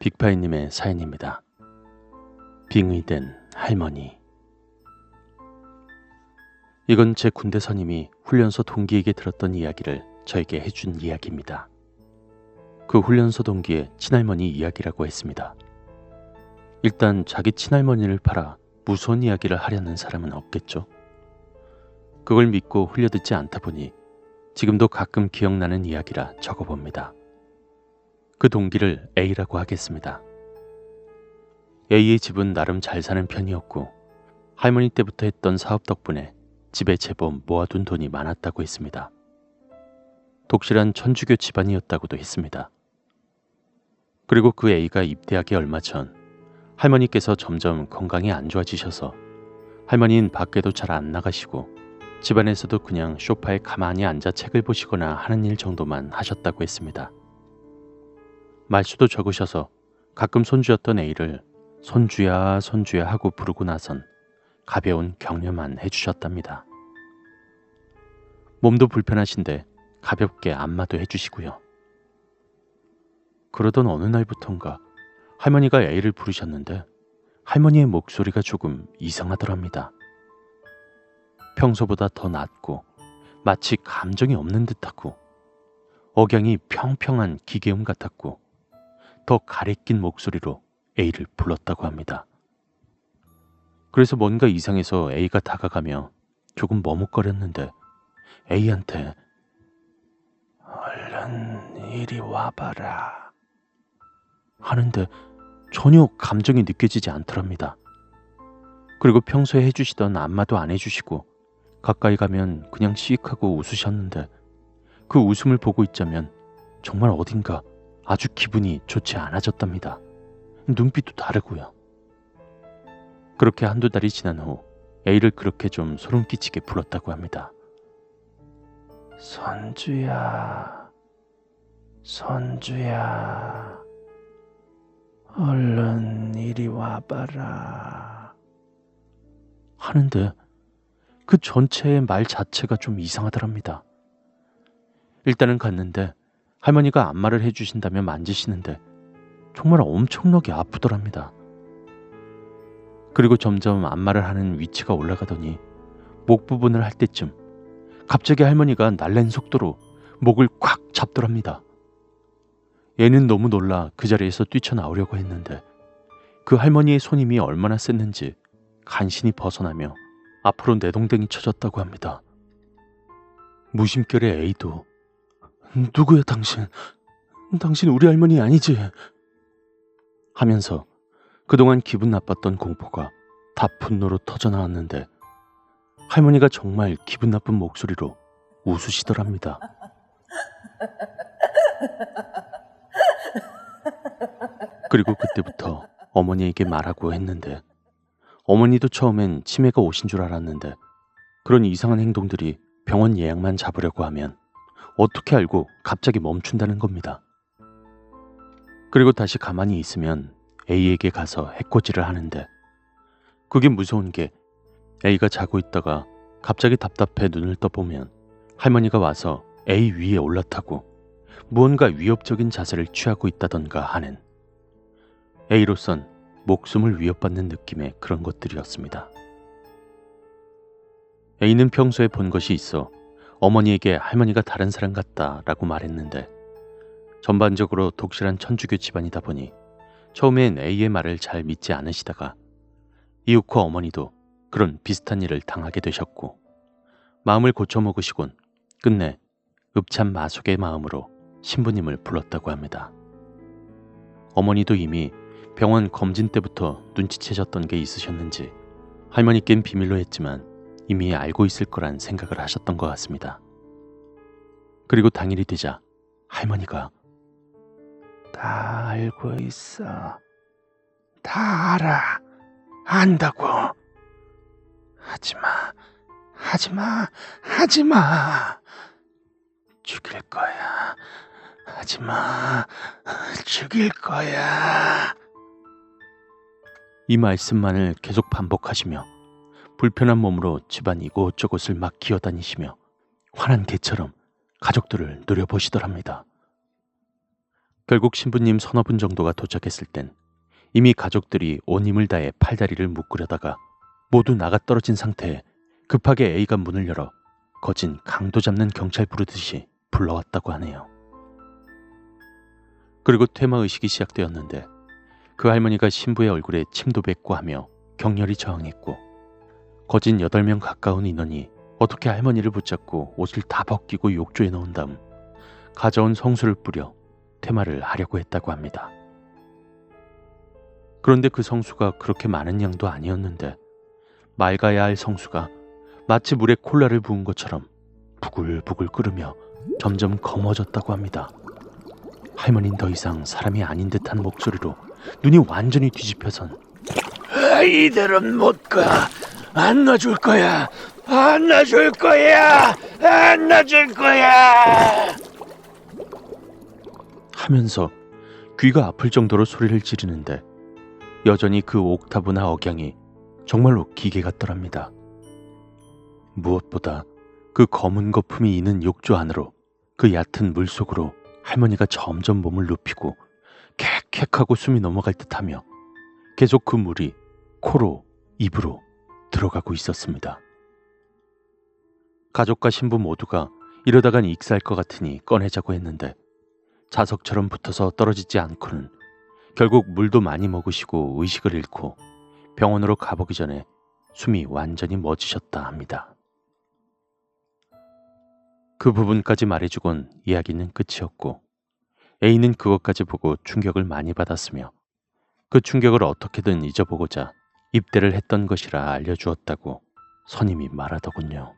빅파이님의 사연입니다. 빙의된 할머니. 이건 제 군대 선임이 훈련소 동기에게 들었던 이야기를 저에게 해준 이야기입니다. 그 훈련소 동기의 친할머니 이야기라고 했습니다. 일단 자기 친할머니를 팔아 무서운 이야기를 하려는 사람은 없겠죠. 그걸 믿고 흘려듣지 않다 보니 지금도 가끔 기억나는 이야기라 적어봅니다. 그 동기를 A라고 하겠습니다. A의 집은 나름 잘 사는 편이었고 할머니 때부터 했던 사업 덕분에 집에 제법 모아둔 돈이 많았다고 했습니다. 독실한 천주교 집안이었다고도 했습니다. 그리고 그 A가 입대하기 얼마 전 할머니께서 점점 건강이 안 좋아지셔서 할머니는 밖에도 잘 안 나가시고 집안에서도 그냥 소파에 가만히 앉아 책을 보시거나 하는 일 정도만 하셨다고 했습니다. 말수도 적으셔서 가끔 손주였던 A를 손주야 손주야 하고 부르고 나선 가벼운 격려만 해주셨답니다. 몸도 불편하신데 가볍게 안마도 해주시고요. 그러던 어느 날부턴가 할머니가 A를 부르셨는데 할머니의 목소리가 조금 이상하더랍니다. 평소보다 더 낮고 마치 감정이 없는 듯하고 억양이 평평한 기계음 같았고 더 가래낀 목소리로 A를 불렀다고 합니다. 그래서 뭔가 이상해서 A가 다가가며 조금 머뭇거렸는데 A한테 얼른 이리 와봐라 하는데 전혀 감정이 느껴지지 않더랍니다. 그리고 평소에 해주시던 안마도 안 해주시고 가까이 가면 그냥 씩하고 웃으셨는데 그 웃음을 보고 있자면 정말 어딘가 아주 기분이 좋지 않아졌답니다. 눈빛도 다르고요. 그렇게 한두 달이 지난 후 A를 그렇게 좀 소름 끼치게 불렀다고 합니다. 선주야, 선주야, 얼른 이리 와봐라 하는데 그 전체의 말 자체가 좀 이상하더랍니다. 일단은 갔는데 할머니가 안마를 해주신다며 만지시는데 정말 엄청나게 아프더랍니다. 그리고 점점 안마를 하는 위치가 올라가더니 목 부분을 할 때쯤 갑자기 할머니가 날랜 속도로 목을 콱 잡더랍니다. 얘는 너무 놀라 그 자리에서 뛰쳐나오려고 했는데 그 할머니의 손힘이 얼마나 셌는지 간신히 벗어나며 앞으로 내동댕이 쳐졌다고 합니다. 무심결에 A도 누구야 당신? 당신 우리 할머니 아니지? 하면서 그동안 기분 나빴던 공포가 다 분노로 터져나왔는데 할머니가 정말 기분 나쁜 목소리로 웃으시더랍니다. 그리고 그때부터 어머니에게 말하고 했는데 어머니도 처음엔 치매가 오신 줄 알았는데 그런 이상한 행동들이 병원 예약만 잡으려고 하면 어떻게 알고 갑자기 멈춘다는 겁니다. 그리고 다시 가만히 있으면 A에게 가서 해코지를 하는데 그게 무서운 게 A가 자고 있다가 갑자기 답답해 눈을 떠보면 할머니가 와서 A 위에 올라타고 무언가 위협적인 자세를 취하고 있다던가 하는 A로선 목숨을 위협받는 느낌의 그런 것들이었습니다. A는 평소에 본 것이 있어 어머니에게 할머니가 다른 사람 같다라고 말했는데 전반적으로 독실한 천주교 집안이다 보니 처음엔 A의 말을 잘 믿지 않으시다가 이윽고 어머니도 그런 비슷한 일을 당하게 되셨고 마음을 고쳐먹으시곤 끝내 읍참 마속의 마음으로 신부님을 불렀다고 합니다. 어머니도 이미 병원 검진 때부터 눈치채셨던 게 있으셨는지 할머니께는 비밀로 했지만 이미 알고 있을 거란 생각을 하셨던 것 같습니다. 그리고 당일이 되자 할머니가 다 알고 있어. 다 알아. 안다고. 하지마. 하지마. 하지마. 죽일 거야. 하지마. 죽일 거야. 이 말씀만을 계속 반복하시며 불편한 몸으로 집안 이곳저곳을 막 기어다니시며 화난 개처럼 가족들을 노려보시더랍니다. 결국 신부님 서너 분 정도가 도착했을 땐 이미 가족들이 온 힘을 다해 팔다리를 묶으려다가 모두 나가 떨어진 상태에 급하게 A가 문을 열어 거진 강도 잡는 경찰 부르듯이 불러왔다고 하네요. 그리고 퇴마의식이 시작되었는데 그 할머니가 신부의 얼굴에 침도 뱉고 하며 격렬히 저항했고 거진 8명 가까운 인원이 어떻게 할머니를 붙잡고 옷을 다 벗기고 욕조에 넣은 다음 가져온 성수를 뿌려 퇴마를 하려고 했다고 합니다. 그런데 그 성수가 그렇게 많은 양도 아니었는데 맑아야 할 성수가 마치 물에 콜라를 부은 것처럼 부글부글 끓으며 점점 검어졌다고 합니다. 할머니는 더 이상 사람이 아닌 듯한 목소리로 눈이 완전히 뒤집혀선 이대로는 못 가. 안 놔줄 거야. 안 놔줄 거야. 안 놔줄 거야. 하면서 귀가 아플 정도로 소리를 지르는데 여전히 그 옥타브나 억양이 정말로 기계 같더랍니다. 무엇보다 그 검은 거품이 있는 욕조 안으로 그 얕은 물속으로 할머니가 점점 몸을 눕히고 캑캑하고 숨이 넘어갈 듯하며 계속 그 물이 코로 입으로 들어가고 있었습니다. 가족과 신부 모두가 이러다간 익사할 것 같으니 꺼내자고 했는데 자석처럼 붙어서 떨어지지 않고는 결국 물도 많이 먹으시고 의식을 잃고 병원으로 가보기 전에 숨이 완전히 멎으셨다 합니다. 그 부분까지 말해주곤 이야기는 끝이었고 A는 그것까지 보고 충격을 많이 받았으며 그 충격을 어떻게든 잊어보고자 입대를 했던 것이라 알려주었다고 선임이 말하더군요.